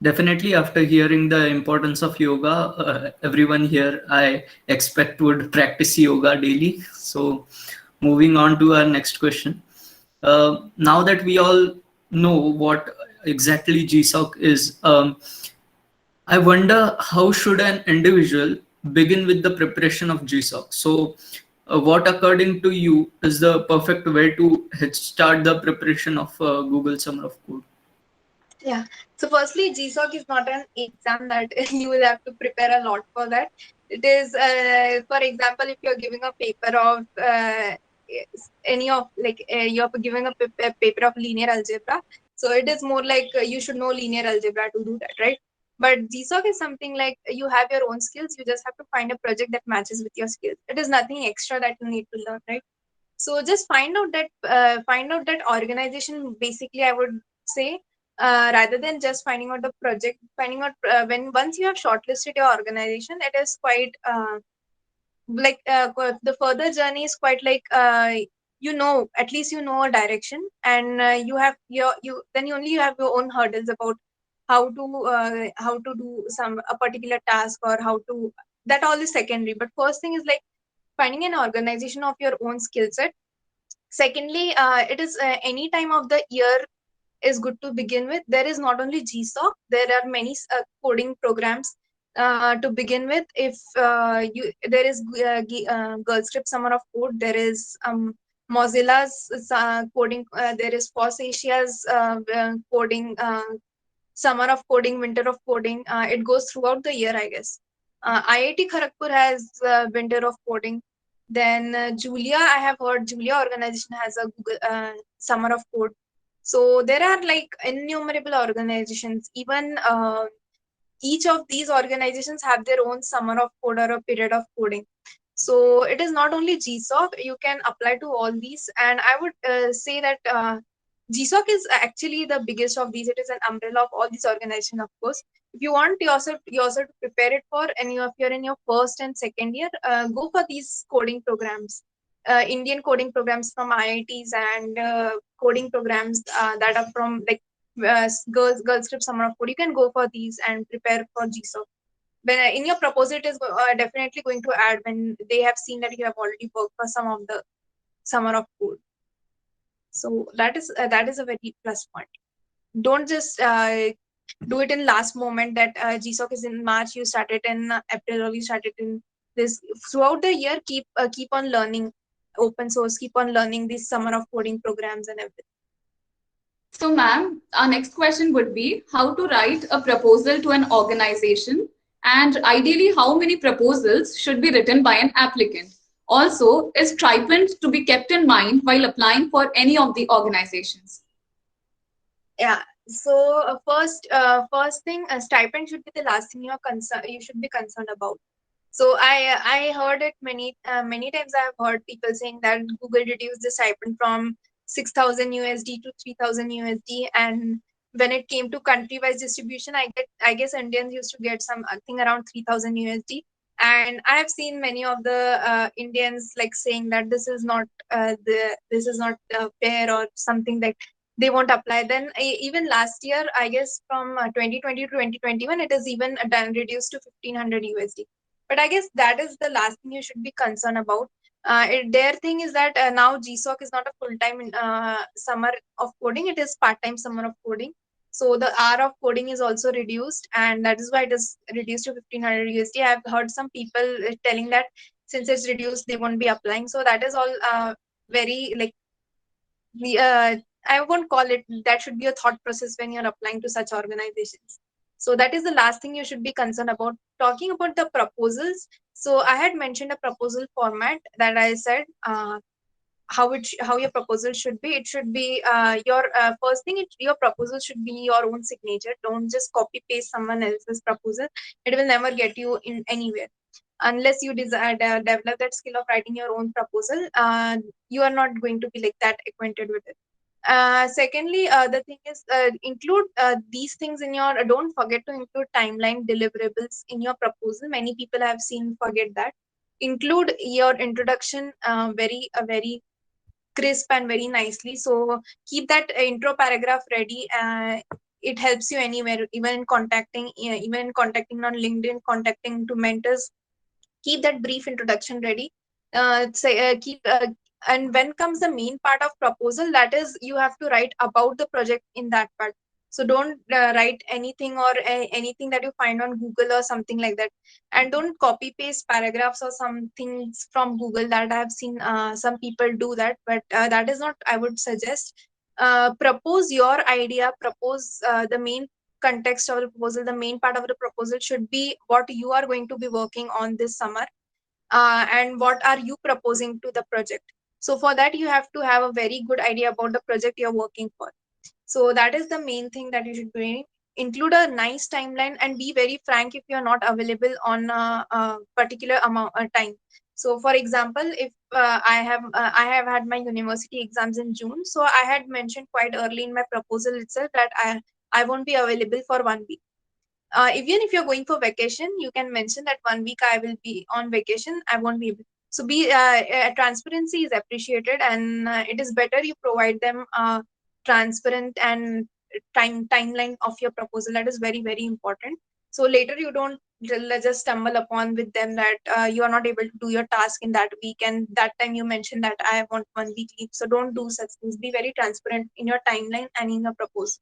Definitely, after hearing the importance of yoga, everyone here I expect would practice yoga daily. So, moving on to our next question. Now that we all know what exactly GSOC is, I wonder how should an individual begin with the preparation of GSOC? So, what according to you is the perfect way to start the preparation of Google Summer of Code? Yeah. So firstly, GSOC is not an exam that you will have to prepare a lot for that. It is, for example, if you're giving a paper of any of like you're giving a paper of linear algebra, so it is more like you should know linear algebra to do that, right? But GSOC is something like you have your own skills. You just have to find a project that matches with your skills. It is nothing extra that you need to learn, right? So just find out that organization. Basically, I would say rather than just finding out the project, finding out when once you have shortlisted your organization, it is quite the further journey is quite like you know, at least you know a direction, and you have your you then you only have your own hurdles about how to do some a particular task, or how to, that all is secondary. But first thing is like finding an organization of your own skill set. Secondly, it is any time of the year is good to begin with. There is not only GSOC, there are many coding programs to begin with. If you there is Girl Script Summer of Code, there is Mozilla's coding, there is FOSS Asia's coding, Summer of Coding, Winter of Coding. It goes throughout the year, I guess. IIT Kharagpur has Winter of Coding. Then Julia, I have heard Julia organization has a Google Summer of Code. So there are like innumerable organizations. Even each of these organizations have their own summer of code or a period of coding. So it is not only GSOC, you can apply to all these. And I would say that GSOC is actually the biggest of these. It is an umbrella of all these organizations, of course. If you want yourself to prepare it for, and if you're in your first and second year, go for these coding programs. Indian coding programs from IITs, and coding programs that are from like Girls Script Summer of Code. You can go for these and prepare for GSOC. When in your proposal, it is definitely going to add when they have seen that you have already worked for some of the Summer of Code. So that is a very plus point. Don't just do it in last moment that GSOC is in March, you started in April, or you started in this. Throughout the year, keep on learning open source, keep on learning these Summer of Coding programs and everything. So, ma'am, our next question would be how to write a proposal to an organization, and ideally, how many proposals should be written by an applicant? Also, is stipend to be kept in mind while applying for any of the organizations? Yeah. So first thing, a stipend should be the last thing you should be concerned about. So I heard it many times. I have heard people saying that Google reduced the stipend from 6,000 USD to 3,000 USD, and when it came to country-wise distribution, I guess Indians used to get some, I think, around 3,000 USD. And I have seen many of the Indians like saying that this is not fair, or something that they won't apply. Then even last year, I guess from 2020 to 2021, it is even done reduced to 1,500 USD. But I guess that is the last thing you should be concerned about. Their thing is that now GSOC is not a full-time summer of coding; it is part-time summer of coding. So the hour of coding is also reduced, and that is why it is reduced to 1,500 USD. I've heard some people telling that since it's reduced, they won't be applying. So that is all very like the I won't call it, that should be a thought process when you're applying to such organizations. So that is the last thing you should be concerned about. Talking about the proposals, so I had mentioned a proposal format that I said how your proposal should be. It should be your first thing. Your proposal should be your own signature. Don't just copy paste someone else's proposal. It will never get you in anywhere unless you desire develop that skill of writing your own proposal. You are not going to be like that acquainted with it. Secondly, the thing is, include these things in your. Don't forget to include timeline deliverables in your proposal. Many people have seen forget that. Include your introduction very crisp and very nicely. So keep that intro paragraph ready. it helps you anywhere, even in contacting on LinkedIn, contacting to mentors. Keep that brief introduction ready. And when comes the main part of proposal, that is, you have to write about the project in that part. So don't write anything or anything that you find on Google or something like that. And don't copy paste paragraphs or some things from Google. That I have seen some people do that, but that is not, I would suggest. Propose your idea, propose the main context of the proposal. The main part of the proposal should be what you are going to be working on this summer, and what are you proposing to the project. So for that, you have to have a very good idea about the project you're working for. So that is the main thing that you should be doing. Include a nice timeline and be very frank if you're not available on a particular amount time. So for example, if I have had my university exams in June, so I had mentioned quite early in my proposal itself that I won't be available for 1 week. Even if you're going for vacation, you can mention that 1 week I will be on vacation, I won't be able. So be transparency is appreciated, and it is better you provide them transparent and timeline of your proposal. That is very, very important. So later you don't just stumble upon with them that you are not able to do your task in that week, and that time you mention that I want 1 week leave. So don't do such things. Be very transparent in your timeline and in your proposal.